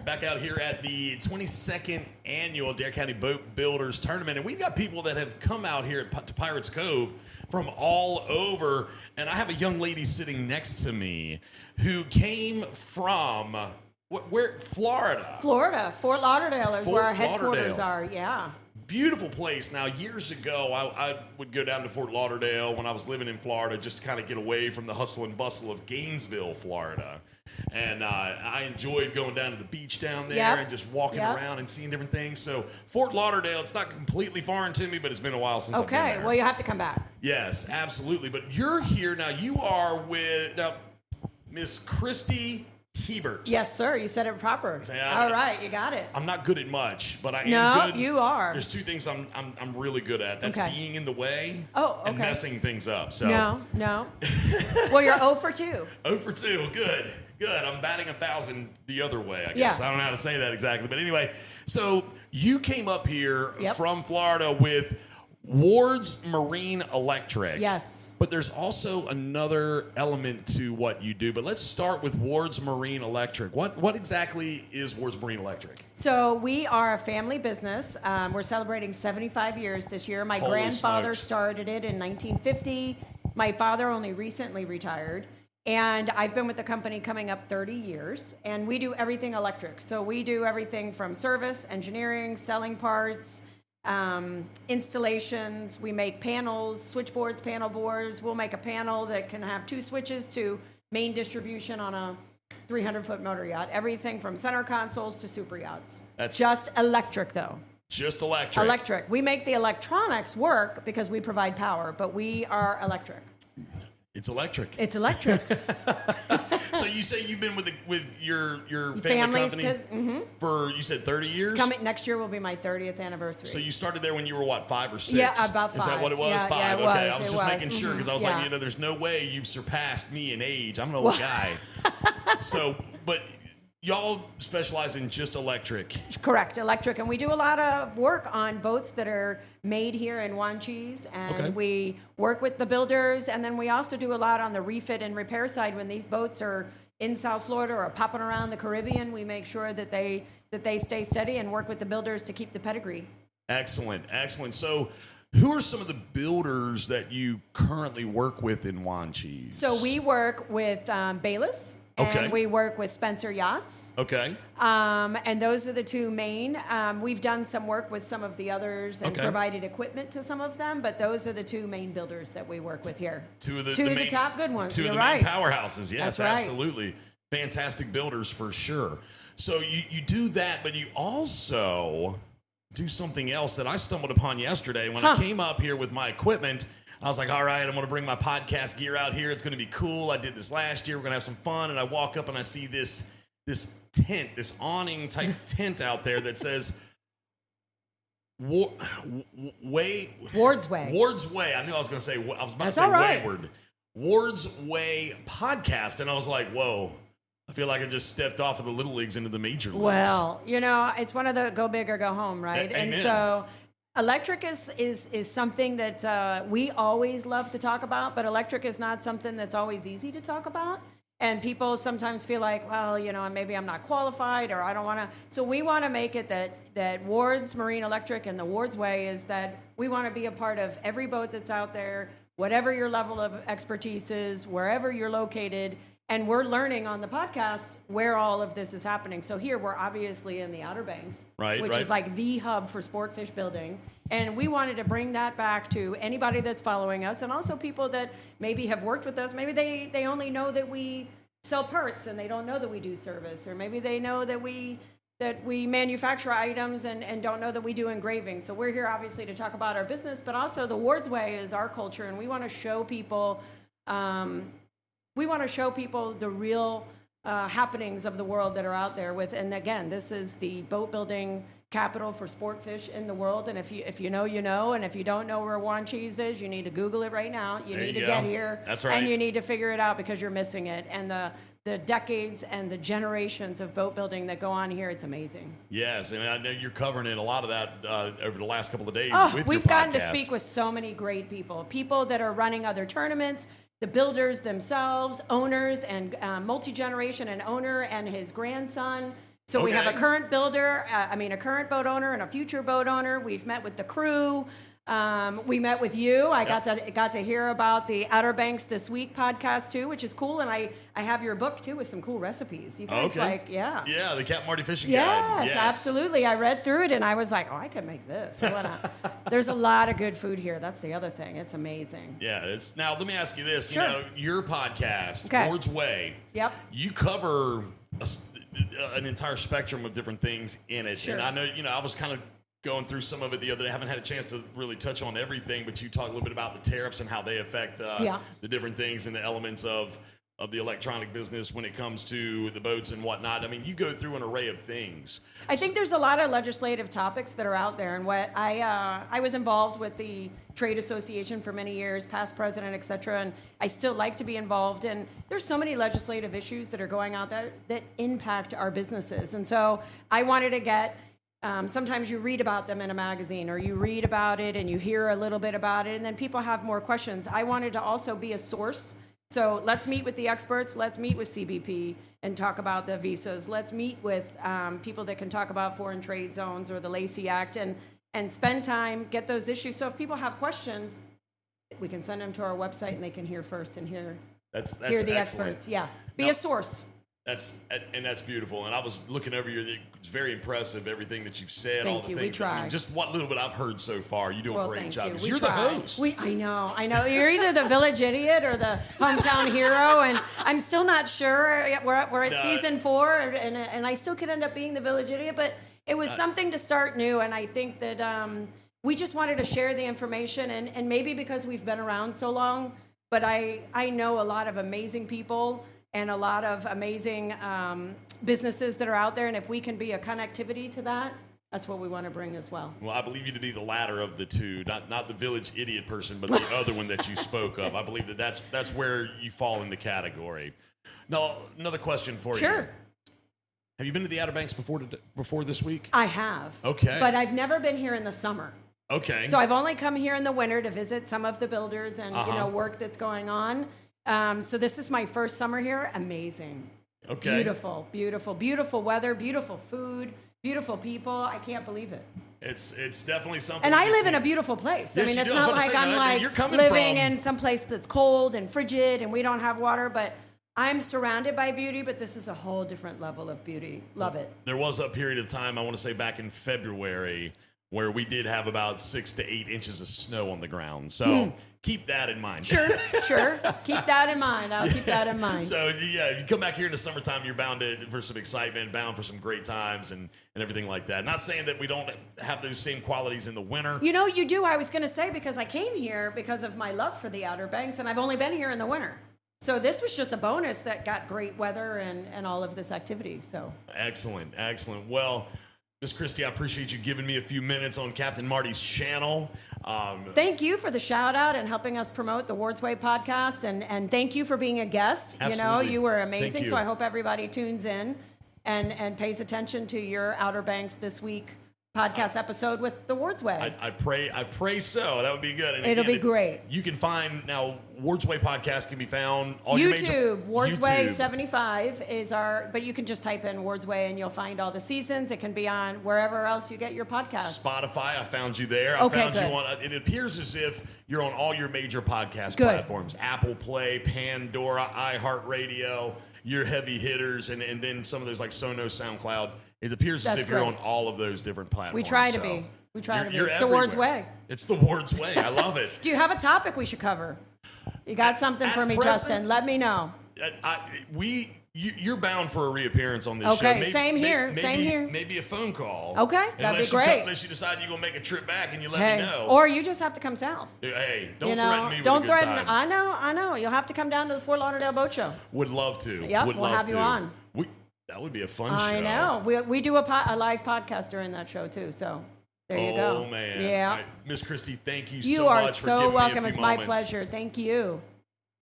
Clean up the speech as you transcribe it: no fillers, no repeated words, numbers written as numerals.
back out here at the 22nd annual Dare County Boatbuilders Tournament. And we've got people that have come out here to Pirates Cove from all over. And I have a young lady sitting next to me who came from, where? Florida. Florida. Fort Lauderdale is where our headquarters are, yeah. Beautiful place. Now, years ago, I would go down to Fort Lauderdale when I was living in Florida just to kind of get away from the hustle and bustle of Gainesville, Florida. And I enjoyed going down to the beach down there and just walking around and seeing different things. So Fort Lauderdale, it's not completely foreign to me, but it's been a while since I've been there. Okay, well, you have to come back. Yes, absolutely. But you're here now. You are with Miss Kristi Hebert. Yes, sir. You said it proper. All right, you got it. I'm not good at much, but I am good. No, you are. There's two things I'm really good at. That's being in the way and messing things up. So No. Well, you're 0 for 2. 0 for 2. Good. I'm batting 1,000 the other way, I guess. Yeah. I don't know how to say that exactly. But anyway, so you came up here Yep. from Florida with Ward's Marine Electric. Yes. But there's also another element to what you do. But let's start with Ward's Marine Electric. What exactly is Ward's Marine Electric? So we are a family business. We're celebrating 75 years this year. My grandfather started it in 1950. My father only recently retired. And I've been with the company coming up 30 years. And we do everything electric. So we do everything from service, engineering, selling parts, installations. We make panels, switchboards, panel boards. We'll make a panel that can have 2 switches to main distribution on a 300-foot motor yacht. Everything from center consoles to super yachts. That's just electric, though. Just electric. Electric. We make the electronics work because we provide power, but we are electric. It's electric. It's electric. So you say you've been with your family Families, company for, you said 30 years? Next year will be my 30th anniversary. So you started there when you were, what, 5 or 6? Yeah, about 5. Is that what it was? Yeah, 5? yeah, it okay. was. I was just making sure because I was like, there's no way you've surpassed me in age. I'm an old guy. So, but y'all specialize in just electric. Correct, electric. And we do a lot of work on boats that are made here in Wanchese. And we work with the builders. And then we also do a lot on the refit and repair side. When these boats are in South Florida or popping around the Caribbean, we make sure that they stay steady and work with the builders to keep the pedigree. Excellent. So who are some of the builders that you currently work with in Wanchese? So we work with Bayless. And we work with Spencer Yachts. Okay. And those are the 2 main. We've done some work with some of the others and provided equipment to some of them, but those are the 2 main builders that we work with here. Two of the top good ones. 2 of You're the right. main powerhouses. Yes, That's right. absolutely. Fantastic builders for sure. So you do that, but you also do something else that I stumbled upon yesterday when I came up here with my equipment. I was like, all right, I'm going to bring my podcast gear out here. It's going to be cool. I did this last year. We're going to have some fun. And I walk up and I see this tent, this awning type tent out there that says Ward's Way. Ward's Way. I knew I was going to say, I was about to say Wayward. Ward's Way podcast. And I was like, whoa, I feel like I just stepped off of the little leagues into the major leagues. Well, it's one of the go big or go home, right? Amen. And so electric is something that we always love to talk about, but electric is not something that's always easy to talk about. And people sometimes feel like, well, maybe I'm not qualified or I don't want to. So we want to make it that Ward's Marine Electric and the Ward's Way is that we want to be a part of every boat that's out there, whatever your level of expertise is, wherever you're located. And we're learning on the podcast where all of this is happening. So here we're obviously in the Outer Banks, which is like the hub for sport fish building. And we wanted to bring that back to anybody that's following us and also people that maybe have worked with us. Maybe they only know that we sell parts and they don't know that we do service. Or maybe they know that we manufacture items and don't know that we do engraving. So we're here obviously to talk about our business, but also the Ward's Way is our culture. And we want to show people the real happenings of the world that are out there with. And again, this is the boat building capital for sport fish in the world. And if you know, you know. And if you don't know where Wanchese is, you need to Google it right now. You need to get here. That's right. And you need to figure it out because you're missing it. And the decades and the generations of boat building that go on here, it's amazing. Yes, and I know you're covering it, a lot of that over the last couple of days with we've your gotten to podcast. speak with so many great people that are running other tournaments, the builders themselves, owners and multi-generation, an owner and his grandson. So we have a Okay. current builder, a current boat owner and a future boat owner. We've met with the crew. We met with you. I got to hear about the Outer Banks This Week podcast too, which is cool. And I have your book too with some cool recipes. You guys Yeah, the Capt Marty Fishing Yes, Guide. Yes, absolutely. I read through it and I was like, oh, I could make this. There's a lot of good food here. That's the other thing. It's amazing. Yeah, now let me ask you this. Sure. You know, your podcast, Okay. Ward's Way. Yep. You cover an entire spectrum of different things in it. Sure. And I know, I was kind of going through some of it the other day. I haven't had a chance to really touch on everything, but you talk a little bit about the tariffs and how they affect the different things and the elements of the electronic business when it comes to the boats and whatnot. I mean, you go through an array of things. I think there's a lot of legislative topics that are out there, and what I was involved with the trade association for many years, past president, et cetera, and I still like to be involved. And there's so many legislative issues that are going out there that impact our businesses, and so I wanted to get. Sometimes you read about them in a magazine, or you read about it and you hear a little bit about it, and then people have more questions. I wanted to also be a source. So let's meet with the experts. Let's meet with CBP and talk about the visas. Let's meet with people that can talk about foreign trade zones or the Lacey Act and spend time, get those issues. So if people have questions, we can send them to our website and they can hear first and hear the excellent. experts. Yeah, be a source. That's beautiful. And I was looking over it's very impressive, everything that you've said, Thank all the you. things. We try. I mean, just what little bit I've heard so far, you do a great Thank job. you. 'Cause We you're try. the host. I know. You're either the village idiot or the hometown hero, and I'm still not sure. We're at season 4, and I still could end up being the village idiot, but it was something to start new, and I think that we just wanted to share the information, and maybe because we've been around so long, but I know a lot of amazing people and a lot of amazing businesses that are out there, and if we can be a connectivity to that, that's what we want to bring as well. Well, I believe you to be the latter of the two, not the village idiot person, but the other one that you spoke of. I believe that's where you fall in the category. Now, another question for you. Sure. Have you been to the Outer Banks before this week? I have. Okay. But I've never been here in the summer. Okay. So I've only come here in the winter to visit some of the builders and work that's going on. So this is my first summer here. Amazing. Okay. Beautiful weather, beautiful food, beautiful people. I can't believe it. It's definitely something. And I to live see. in a beautiful place. Yes, I mean, you it's do. not I was like gonna say, I'm no, like you're coming living from- in some place that's cold and frigid and we don't have water, but I'm surrounded by beauty, but this is a whole different level of beauty. Love it. There was a period of time, I want to say back in February, where we did have about 6 to 8 inches of snow on the ground. So keep that in mind. Sure. Keep that in mind. I'll keep that in mind. So yeah, if you come back here in the summertime, you're bound for some excitement, bound for some great times and everything like that. Not saying that we don't have those same qualities in the winter. You know, you do. I was going to say, because I came here because of my love for the Outer Banks, and I've only been here in the winter. So this was just a bonus that got great weather and all of this activity. So Excellent. Well, Miss Kristi, I appreciate you giving me a few minutes on Captain Marty's channel. Thank you for the shout out and helping us promote the Ward's Way podcast. And thank you for being a guest. Absolutely. You know, you were Thank amazing. you. So I hope everybody tunes in and pays attention to your Outer Banks This Week podcast episode with the Ward's Way. I pray so. That would be good. And It'll again, be great. You can find now Ward's Way podcast can be found all your major YouTube, Ward's Way YouTube. 75 is but you can just type in Ward's Way and you'll find all the seasons. It can be on wherever else you get your podcasts. Spotify, I found you there. Okay, I found good. you on. It appears as if you're on all your major podcast Good. platforms: Apple Play, Pandora, iHeartRadio, your heavy hitters, and then some of those like Sonos, SoundCloud. It appears as That's if you're great. on all of those different platforms. We try to so be. We try to be. you're It's the Ward's everywhere. Way. It's the Ward's Way. I love it. Do you have a topic we should cover? You got something at for me, present- Justin? Let me know. You're bound for a reappearance on this show. Okay, same here, same here. Maybe a phone call. Okay, that'd be great. Unless you decide you're gonna make a trip back and you let Hey, me know. or you just have to come south. Hey, don't You know, threaten me with don't a good threaten. time. I know. You'll have to come down to the Fort Lauderdale Boat Show. Would love to. Yep, Would we'll love have you to. on. That would be a fun show. I know. We do a live podcast during that show too. So there you go. Oh man. Yeah. All right, Miss Kristi, thank you You so are much for so giving welcome. me a It's few my moments. pleasure. Thank you.